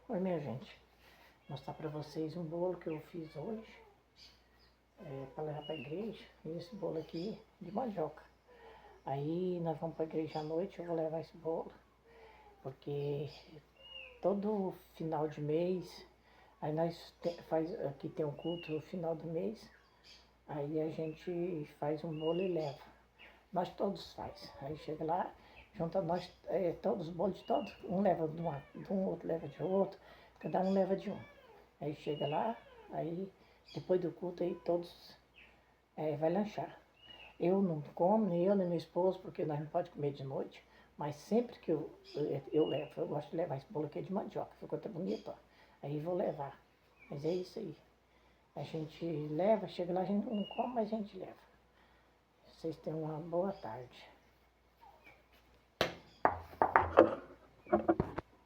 Oi, minha gente. Mostrar pra vocês um bolo que eu fiz hoje. Pra levar pra igreja. E esse bolo aqui de mandioca. Aí nós vamos pra igreja à noite, eu vou levar esse bolo. Porque todo final de mês, aí nós aqui tem um culto no final do mês. Aí a gente faz um bolo e leva. Nós todos faz. Aí chega lá, junta nós, todos os bolos de todos. Um leva de um, outro leva de outro. Cada um leva de um. Aí chega lá, aí depois do culto aí todos vai lanchar. Eu não como, nem eu, nem meu esposo, porque nós não podemos comer de noite. Mas sempre que eu levo, eu gosto de levar esse bolo aqui de mandioca, ficou até bonito, ó. Aí vou levar. Mas é isso aí. A gente leva, chega lá, a gente não come, mas a gente leva. Vocês tenham uma boa tarde.